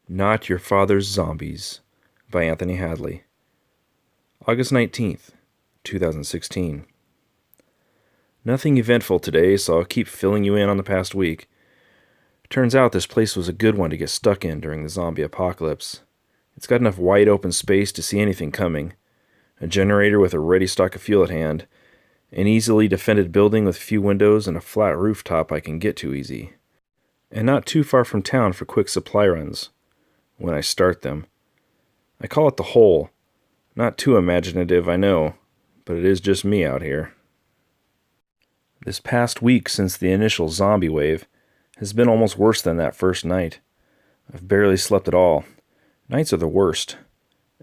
Not Your Father's Zombies by Anthony Hadley. August 19th, 2016. Nothing eventful today, so I'll keep filling you in on the past week. Turns out this place was a good one to get stuck in during the zombie apocalypse. It's got enough wide open space to see anything coming, a generator with a ready stock of fuel at hand, an easily defended building with few windows and a flat rooftop I can get to easy, and not too far from town for quick supply runs when I start them. I call it the hole. Not too imaginative, I know, but it is just me out here. This past week since the initial zombie wave has been almost worse than that first night. I've barely slept at all. Nights are the worst.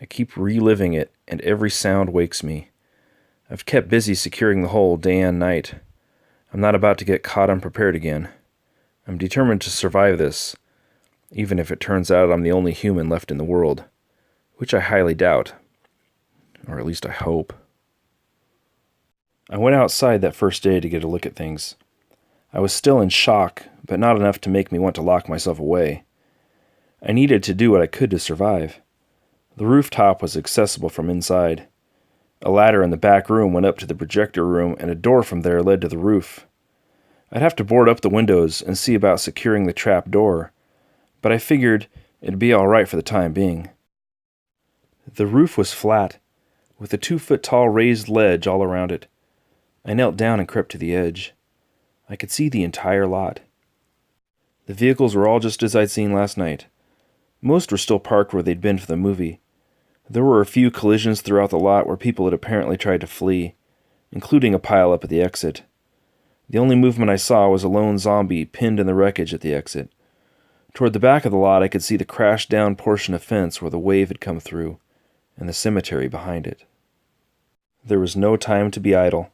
I keep reliving it, and every sound wakes me. I've kept busy securing the hole day and night. I'm not about to get caught unprepared again. I'm determined to survive this, even if it turns out I'm the only human left in the world, which I highly doubt. Or at least I hope. I went outside that first day to get a look at things. I was still in shock, but not enough to make me want to lock myself away. I needed to do what I could to survive. The rooftop was accessible from inside. A ladder in the back room went up to the projector room, and a door from there led to the roof. I'd have to board up the windows and see about securing the trap door, but I figured it'd be all right for the time being. The roof was flat, with a 2-foot-tall raised ledge all around it. I knelt down and crept to the edge. I could see the entire lot. The vehicles were all just as I'd seen last night. Most were still parked where they'd been for the movie. There were a few collisions throughout the lot where people had apparently tried to flee, including a pile-up at the exit. The only movement I saw was a lone zombie pinned in the wreckage at the exit. Toward the back of the lot I could see the crashed-down portion of fence where the wave had come through, and the cemetery behind it. There was no time to be idle.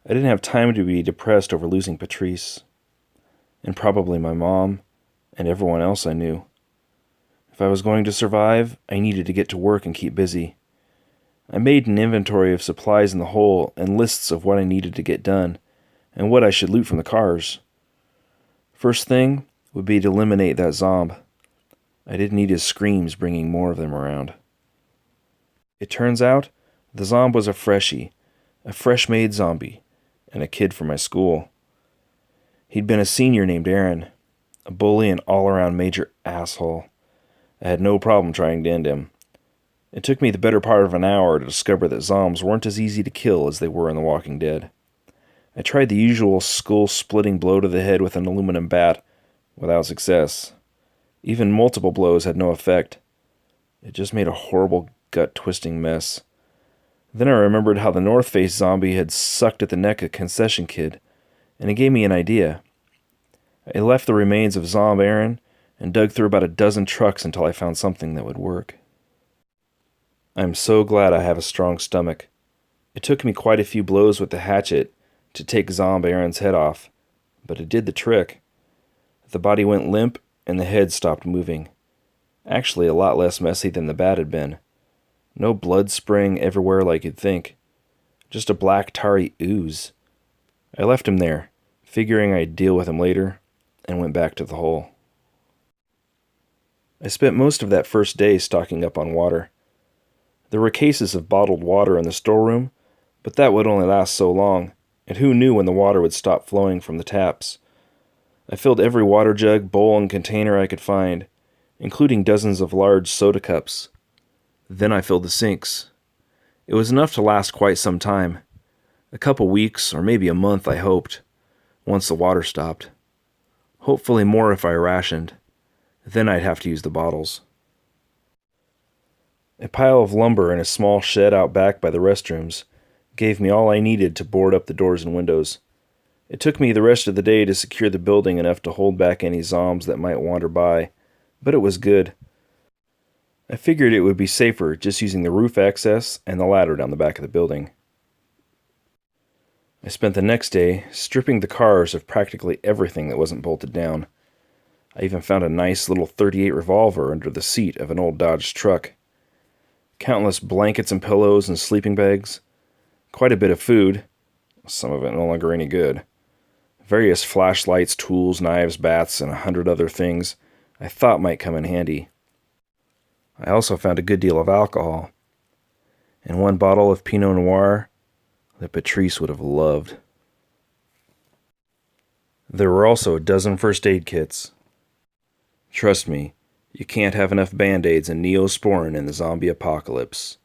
I didn't have time to be depressed over losing Patrice, and probably my mom, and everyone else I knew. If I was going to survive, I needed to get to work and keep busy. I made an inventory of supplies in the hole and lists of what I needed to get done, and what I should loot from the cars. First thing would be to eliminate that zomb. I didn't need his screams bringing more of them around. It turns out, the zomb was a freshie, a fresh-made zombie, and a kid from my school. He'd been a senior named Aaron, a bully and all-around major asshole. I had no problem trying to end him. It took me the better part of an hour to discover that zombies weren't as easy to kill as they were in The Walking Dead. I tried the usual skull-splitting blow to the head with an aluminum bat, without success. Even multiple blows had no effect. It just made a horrible, gut-twisting mess. Then I remembered how the North Face zombie had sucked at the neck of a concession kid, and it gave me an idea. I left the remains of Zomb Aaron and dug through about a dozen trucks until I found something that would work. I'm so glad I have a strong stomach. It took me quite a few blows with the hatchet to take Zomb Aaron's head off, but it did the trick. The body went limp and the head stopped moving. Actually, a lot less messy than the bat had been. No blood spraying everywhere like you'd think. Just a black tarry ooze. I left him there, figuring I'd deal with him later, and went back to the hole. I spent most of that first day stocking up on water. There were cases of bottled water in the storeroom, but that would only last so long, and who knew when the water would stop flowing from the taps. I filled every water jug, bowl, and container I could find, including dozens of large soda cups. Then I filled the sinks. It was enough to last quite some time. A couple weeks, or maybe a month, I hoped, once the water stopped. Hopefully more if I rationed. Then I'd have to use the bottles. A pile of lumber in a small shed out back by the restrooms gave me all I needed to board up the doors and windows. It took me the rest of the day to secure the building enough to hold back any zombies that might wander by, but it was good. I figured it would be safer just using the roof access and the ladder down the back of the building. I spent the next day stripping the cars of practically everything that wasn't bolted down. I even found a nice little .38 revolver under the seat of an old Dodge truck. Countless blankets and pillows and sleeping bags. Quite a bit of food, some of it no longer any good. Various flashlights, tools, knives, bats, and 100 other things I thought might come in handy. I also found a good deal of alcohol, and one bottle of Pinot Noir that Patrice would have loved. There were also a dozen first aid kits. Trust me, you can't have enough Band-Aids and Neosporin in the zombie apocalypse.